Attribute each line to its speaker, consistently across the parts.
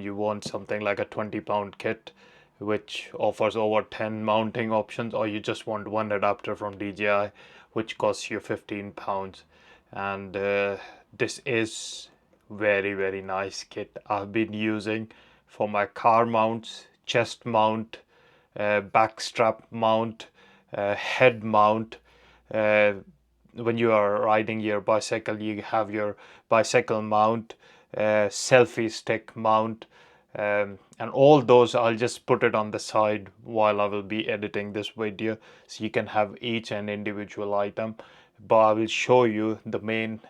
Speaker 1: You want something like a 20-pound kit which offers over 10 mounting options, or you just want one adapter from DJI which costs you 15 pounds. And this is very nice kit I've been using for my car mounts, chest mount, back strap mount, head mount. When you are riding your bicycle, you have your bicycle mount, selfie stick mount, and all those I'll just put it on the side while I will be editing this video, so you can have each and individual item. But I will show you the main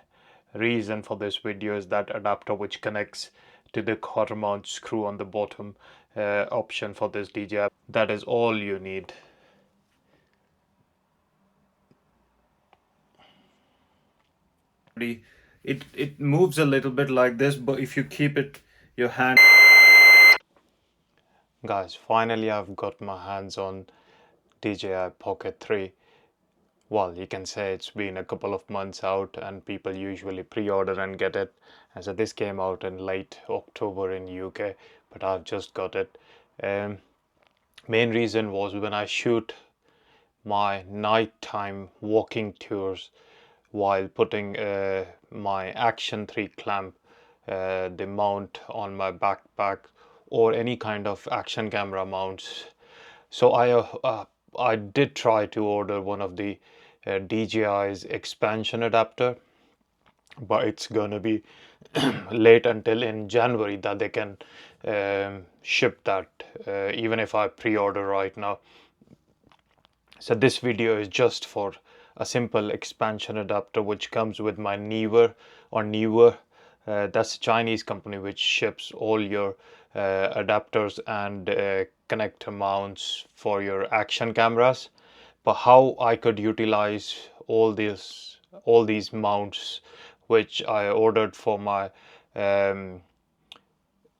Speaker 1: reason for this video is that adapter which connects to the quarter mount screw on the bottom option for this DJI. That is all you need. It moves a little bit like this, but if you keep it your hand. Guys, finally I've got my hands on DJI Pocket 3. Well, you can say it's been a couple of months out and people usually pre-order and get it. And so this came out in late October in UK, but I've just got it. Main reason was when I shoot my nighttime walking tours while putting my Action 3 clamp, the mount on my backpack, or any kind of action camera mounts. So I did try to order one of the DJI's expansion adapter, but it's gonna be late until in January that they can ship that, even if I pre-order right now. So this video is just for a simple expansion adapter which comes with my Neewer or Neewer. That's a Chinese company which ships all your adapters and connector mounts for your action cameras. But how I could utilize all these mounts which I ordered for my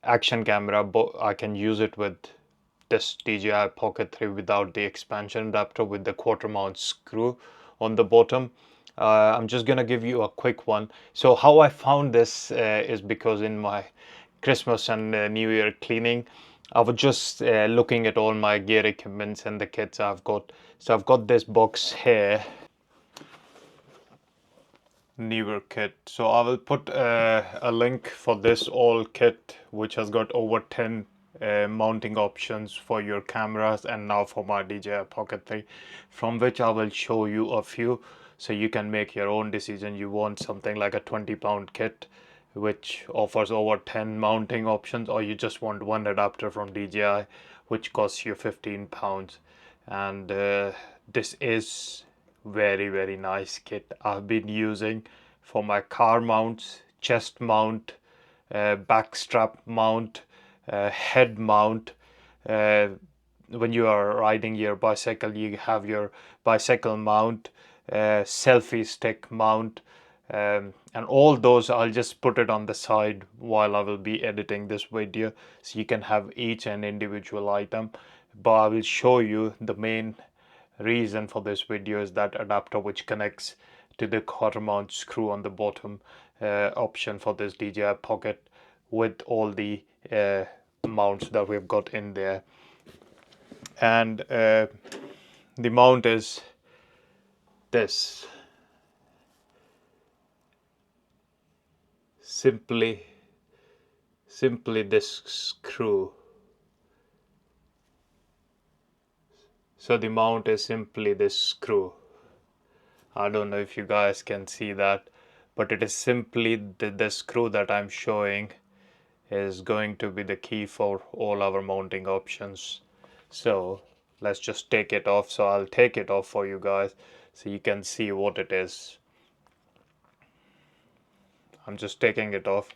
Speaker 1: action camera, but I can use it with this DJI Pocket 3 without the expansion adapter with the quarter mount screw on the bottom. I'm just gonna give you a quick one. So how I found this is because in my Christmas and New Year cleaning, I was just looking at all my gear equipments and the kits I've got. So I've got this box here, Neewer kit. So I will put a link for this all kit, which has got over 10 mounting options for your cameras, and now for my DJI Pocket 3, from which I will show you a few so you can make your own decision. You want something like a 20-pound kit which offers over 10 mounting options, or you just want one adapter from DJI which costs you 15 pounds. And this is very nice kit I've been using for my car mounts, chest mount, back strap mount, head mount. When you are riding your bicycle, you have your bicycle mount, selfie stick mount, and all those I'll just put it on the side while I will be editing this video, so you can have each and individual item. But I will show you the main reason for this video is that adapter which connects to the quarter mount screw on the bottom option for this DJI Pocket, with all the mounts that we've got in there. And the mount is this, simply this screw. So the mount is simply this screw. I don't know if you guys can see that, but it is simply the screw that I'm showing is going to be the key for all our mounting options. So let's just take it off. So I'll take it off for you guys so you can see what it is. I'm just taking it off.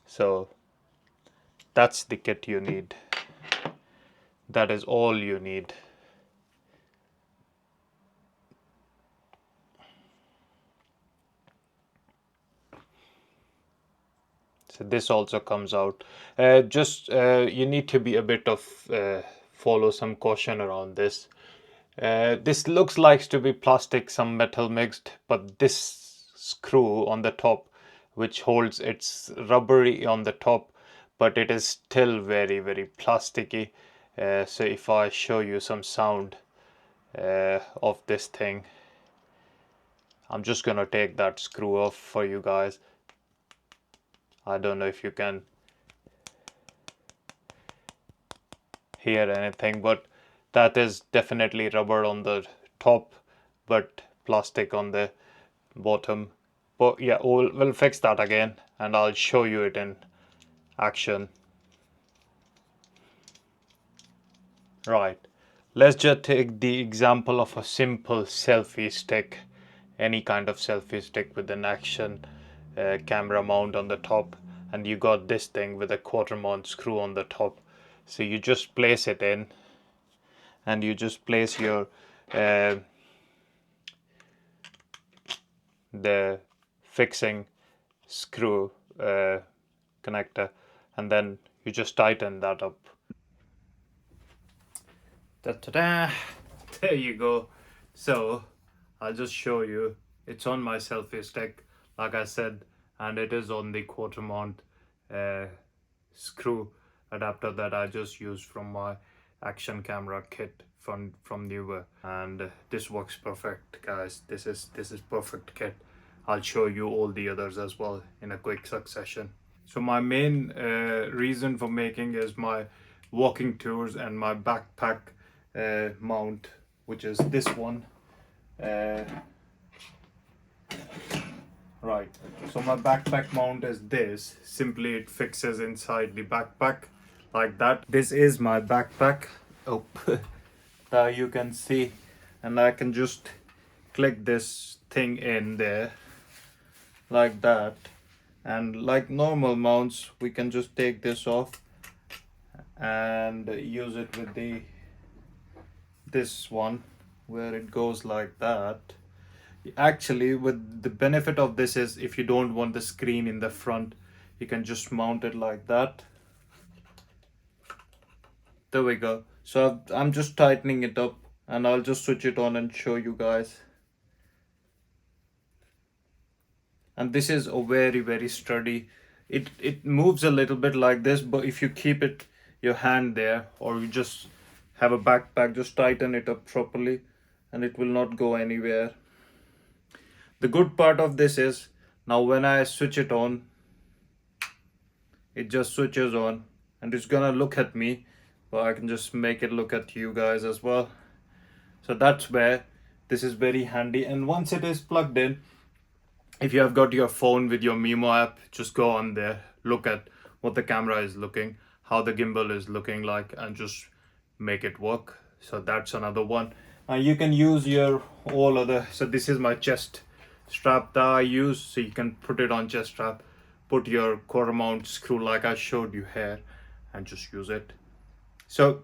Speaker 1: So that's the kit you need. That is all you need. So this also comes out. You need to be a bit of follow some caution around this. This looks like to be plastic, some metal mixed, but this screw on the top, which holds, it's rubbery on the top, but it is still very, very plasticky. So if I show you some sound of this thing, I'm just gonna take that screw off for you guys. I don't know if you can hear anything, but that is definitely rubber on the top but plastic on the bottom. But yeah, we'll fix that again and I'll show you it in action. Right, let's just take the example of a simple selfie stick, any kind of selfie stick with an action camera mount on the top, and you got this thing with a quarter mount screw on the top. So you just place it in and you just place your the fixing screw connector, and then you just tighten that up. Ta-da! There you go. So I'll just show you. It's on my selfie stick, like I said, and it is on the quarter mount screw adapter that I just used from my action camera kit from Neewer, and this works perfect, guys. This is perfect kit. I'll show you all the others as well in a quick succession. So my main reason for making is my walking tours and my backpack mount, which is this one. Right, so my backpack mount is this. Simply it fixes inside the backpack like that. This is my backpack. Oh, there you can see, and I can just click this thing in there like that, and like normal mounts we can just take this off and use it with this one where it goes like that. Actually, with the benefit of this is if you don't want the screen in the front, you can just mount it like that. There we go. So I'm just tightening it up and I'll just switch it on and show you guys. And this is a very, very sturdy. It moves a little bit like this, but if you keep it your hand there, or you just have a backpack, just tighten it up properly and it will not go anywhere. The good part of this is now when I switch it on, it just switches on and it's gonna look at me, but I can just make it look at you guys as well. So that's where this is very handy. And once it is plugged in, if you have got your phone with your Mimo app, just go on there, look at what the camera is looking, how the gimbal is looking like, and just make it work. So that's another one. You can use your all other. So this is my chest strap that I use. So you can put it on chest strap, put your quarter mount screw like I showed you here, and just use it. So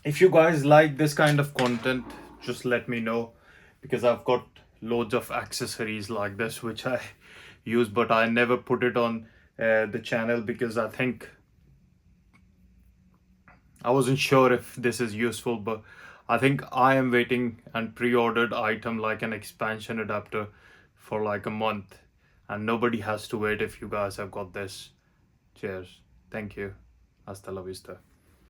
Speaker 1: if you guys like this kind of content, just let me know, because I've got loads of accessories like this which I use, but I never put it on the channel because I think I wasn't sure if this is useful. But I think I am waiting and pre-ordered item like an expansion adapter for like a month, and nobody has to wait if you guys have got this. Cheers. Thank you. Hasta la vista.